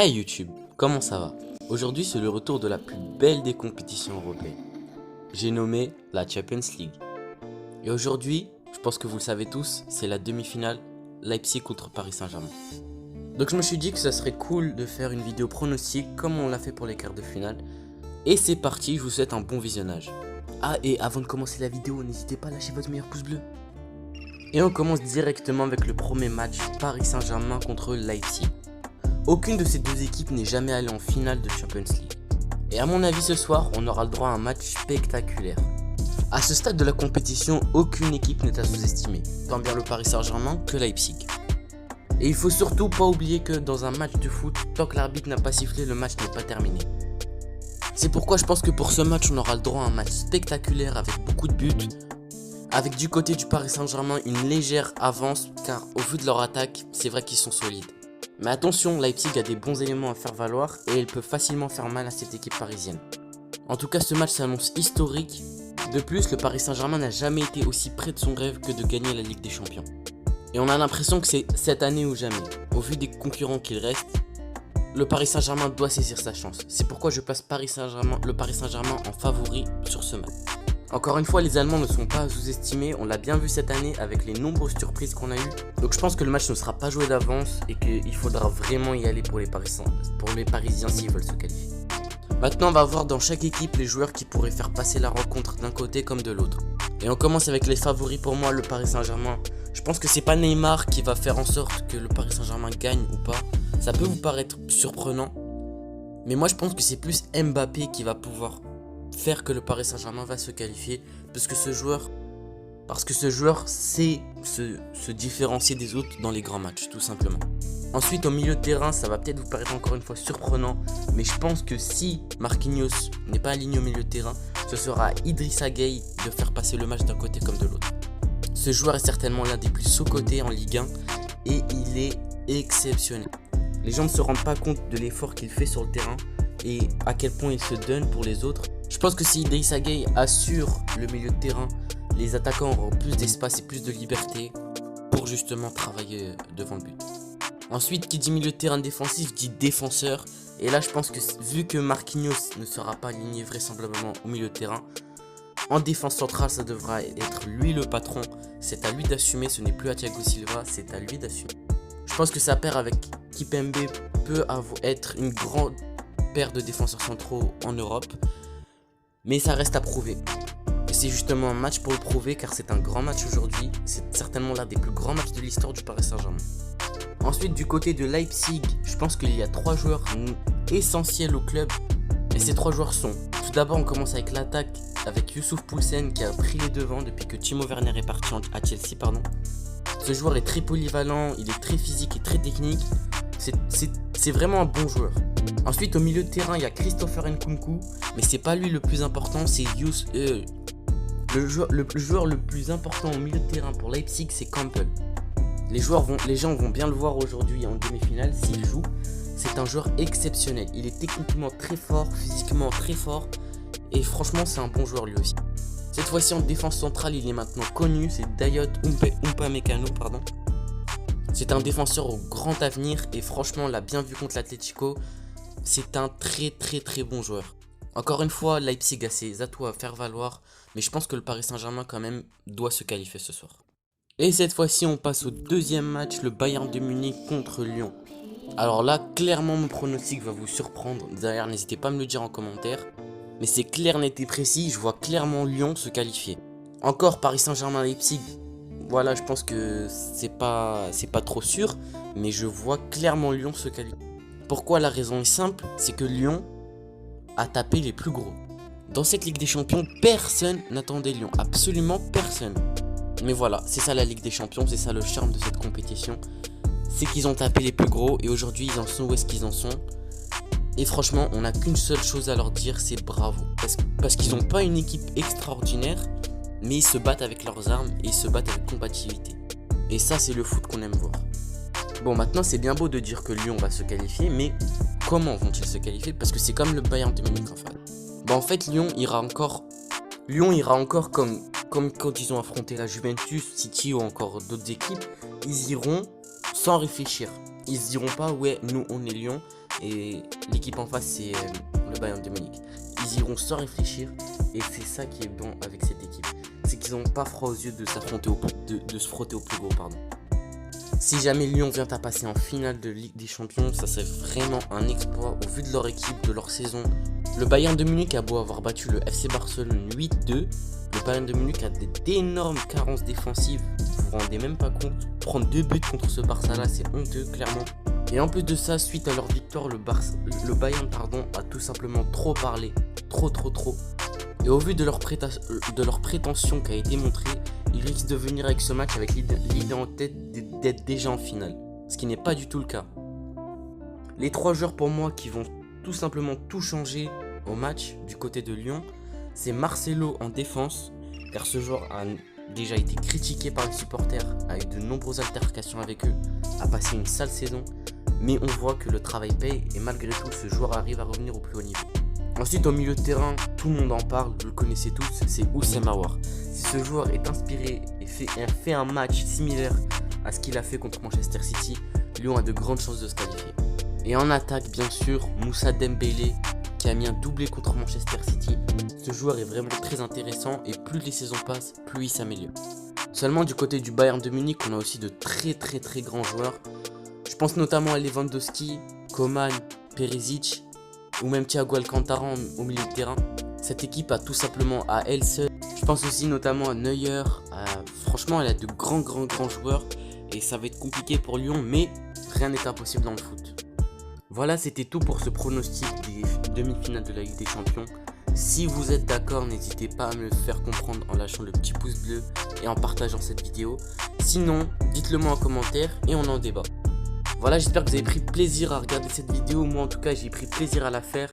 Hey YouTube, comment ça va? Aujourd'hui c'est le retour de la plus belle des compétitions européennes. J'ai nommé la Champions League. Et aujourd'hui, je pense que vous le savez tous, c'est la demi-finale Leipzig contre Paris Saint-Germain. Donc je me suis dit que ça serait cool de faire une vidéo pronostic comme on l'a fait pour les quarts de finale. Et c'est parti, je vous souhaite un bon visionnage. Ah, et avant de commencer la vidéo, n'hésitez pas à lâcher votre meilleur pouce bleu. Et on commence directement avec le premier match Paris Saint-Germain contre Leipzig. Aucune de ces deux équipes n'est jamais allée en finale de Champions League. Et à mon avis ce soir, on aura le droit à un match spectaculaire. A ce stade de la compétition, aucune équipe n'est à sous-estimer, tant bien le Paris Saint-Germain que Leipzig. Et il faut surtout pas oublier que dans un match de foot, tant que l'arbitre n'a pas sifflé, le match n'est pas terminé. C'est pourquoi je pense que pour ce match, on aura le droit à un match spectaculaire avec beaucoup de buts, avec du côté du Paris Saint-Germain une légère avance, car au vu de leur attaque, c'est vrai qu'ils sont solides. Mais attention, Leipzig a des bons éléments à faire valoir et elle peut facilement faire mal à cette équipe parisienne. En tout cas, ce match s'annonce historique. De plus, le Paris Saint-Germain n'a jamais été aussi près de son rêve que de gagner la Ligue des Champions. Et on a l'impression que c'est cette année ou jamais. Au vu des concurrents qu'il reste, le Paris Saint-Germain doit saisir sa chance. C'est pourquoi je place le Paris Saint-Germain en favori sur ce match. Encore une fois, les Allemands ne sont pas sous-estimés, on l'a bien vu cette année avec les nombreuses surprises qu'on a eues. Donc je pense que le match ne sera pas joué d'avance et qu'il faudra vraiment y aller pour les Parisiens s'ils veulent se qualifier. Maintenant, on va voir dans chaque équipe les joueurs qui pourraient faire passer la rencontre d'un côté comme de l'autre. Et on commence avec les favoris pour moi, le Paris Saint-Germain. Je pense que c'est pas Neymar qui va faire en sorte que le Paris Saint-Germain gagne ou pas. Ça peut vous paraître surprenant, mais moi je pense que c'est plus Mbappé qui va pouvoir faire que le Paris Saint-Germain va se qualifier parce que ce joueur sait se différencier des autres dans les grands matchs, tout simplement. Ensuite, au milieu de terrain, ça va peut-être vous paraître encore une fois surprenant, mais je pense que si Marquinhos n'est pas aligné au milieu de terrain, ce sera à Idrissa Gueye de faire passer le match d'un côté comme de l'autre. Ce joueur est certainement l'un des plus sous-cotés en Ligue 1 et il est exceptionnel. Les gens ne se rendent pas compte de l'effort qu'il fait sur le terrain et à quel point il se donne pour les autres. Je pense que si Idrissa Gueye assure le milieu de terrain, les attaquants auront plus d'espace et plus de liberté pour justement travailler devant le but. Ensuite, qui dit milieu de terrain défensif dit défenseur. Et là, je pense que vu que Marquinhos ne sera pas aligné vraisemblablement au milieu de terrain, en défense centrale, ça devra être lui le patron. C'est à lui d'assumer, ce n'est plus à Thiago Silva, c'est à lui d'assumer. Je pense que sa paire avec Kimpembe peut être une grande paire de défenseurs centraux en Europe. Mais ça reste à prouver. Et c'est justement un match pour le prouver car c'est un grand match aujourd'hui. C'est certainement l'un des plus grands matchs de l'histoire du Paris Saint-Germain. Ensuite, du côté de Leipzig, je pense qu'il y a 3 joueurs essentiels au club. Et ces 3 joueurs sont, tout d'abord on commence avec l'attaque avec Youssouf Poulsen qui a pris les devants depuis que Timo Werner est parti à Chelsea. Ce joueur est très polyvalent, il est très physique et très technique. C'est vraiment un bon joueur. Ensuite, au milieu de terrain, il y a Christopher Nkunku, mais c'est pas lui le plus important, c'est le joueur le plus important au milieu de terrain pour Leipzig, c'est Campbell. Les gens vont bien le voir aujourd'hui en demi-finale s'il joue. C'est un joueur exceptionnel. Il est techniquement très fort, physiquement très fort, et franchement, c'est un bon joueur lui aussi. Cette fois-ci en défense centrale, il est maintenant connu, c'est Dayot Upamecano. C'est un défenseur au grand avenir et franchement, on l'a bien vu contre l'Atlético. C'est un très bon joueur. Encore une fois, Leipzig a ses atouts à faire valoir, mais je pense que le Paris Saint-Germain quand même doit se qualifier ce soir. Et cette fois-ci, on passe au deuxième match, le Bayern de Munich contre Lyon. Alors là, clairement, mon pronostic va vous surprendre. D'ailleurs, n'hésitez pas à me le dire en commentaire. Mais c'est clair, net et précis, je vois clairement Lyon se qualifier. Encore Paris Saint-Germain-Leipzig. Voilà, je pense que c'est pas trop sûr, mais je vois clairement Lyon se qualifier. Pourquoi? La raison est simple, c'est que Lyon a tapé les plus gros. Dans cette Ligue des Champions, personne n'attendait Lyon, absolument personne. Mais voilà, c'est ça la Ligue des Champions, c'est ça le charme de cette compétition. C'est qu'ils ont tapé les plus gros et aujourd'hui ils en sont où est-ce qu'ils en sont. Et franchement, on n'a qu'une seule chose à leur dire, c'est bravo. Parce qu'ils n'ont pas une équipe extraordinaire, mais ils se battent avec leurs armes et ils se battent avec combativité. Et ça, c'est le foot qu'on aime voir. Bon, maintenant, c'est bien beau de dire que Lyon va se qualifier, mais comment vont-ils se qualifier? Parce que c'est comme le Bayern de Munich en fait. Bon, en fait, Lyon ira encore comme quand ils ont affronté la Juventus, City ou encore d'autres équipes. Ils iront sans réfléchir. Ils se diront pas, ouais, nous on est Lyon, et l'équipe en face c'est le Bayern de Munich. Ils iront sans réfléchir et c'est ça qui est bon avec cette équipe. C'est qu'ils n'ont pas froid aux yeux de s'affronter de se frotter au plus gros, pardon. Si jamais Lyon vient à passer en finale de Ligue des Champions, ça serait vraiment un exploit au vu de leur équipe, de leur saison. Le Bayern de Munich a beau avoir battu le FC Barcelone 8-2, le Bayern de Munich a d'énormes carences défensives. Vous vous rendez même pas compte. Prendre 2 buts contre ce Barça là, c'est honteux clairement. Et en plus de ça, suite à leur victoire, le Bayern a tout simplement trop parlé. Trop. Et au vu de leur prétention qui a été montrée, ils risquent de venir avec ce match avec l'idée en tête d'être déjà en finale. Ce qui n'est pas du tout le cas. Les 3 joueurs pour moi qui vont tout simplement tout changer au match du côté de Lyon, c'est Marcelo en défense, car ce joueur a déjà été critiqué par les supporters, a eu de nombreuses altercations avec eux, a passé une sale saison, mais on voit que le travail paye et malgré tout ce joueur arrive à revenir au plus haut niveau. Ensuite au milieu de terrain, tout le monde en parle, vous le connaissez tous, c'est Houssem Aouar. Si ce joueur est inspiré et fait un match similaire à ce qu'il a fait contre Manchester City, Lyon a de grandes chances de se qualifier. Et en attaque bien sûr, Moussa Dembélé qui a mis un doublé contre Manchester City. Ce joueur est vraiment très intéressant et plus les saisons passent, plus il s'améliore. Seulement du côté du Bayern de Munich, on a aussi de très grands joueurs. Je pense notamment à Lewandowski, Coman, Perisic ou même Thiago Alcantara au milieu de terrain. Cette équipe a tout simplement à elle seule. Je pense aussi notamment à Neuer. Franchement, elle a de grands joueurs et ça va être compliqué pour Lyon, mais rien n'est impossible dans le foot. Voilà, c'était tout pour ce pronostic des demi-finales de la Ligue des Champions. Si vous êtes d'accord, n'hésitez pas à me le faire comprendre en lâchant le petit pouce bleu et en partageant cette vidéo. Sinon, dites-le moi en commentaire et on en débat. Voilà, j'espère que vous avez pris plaisir à regarder cette vidéo. Moi en tout cas, j'ai pris plaisir à la faire.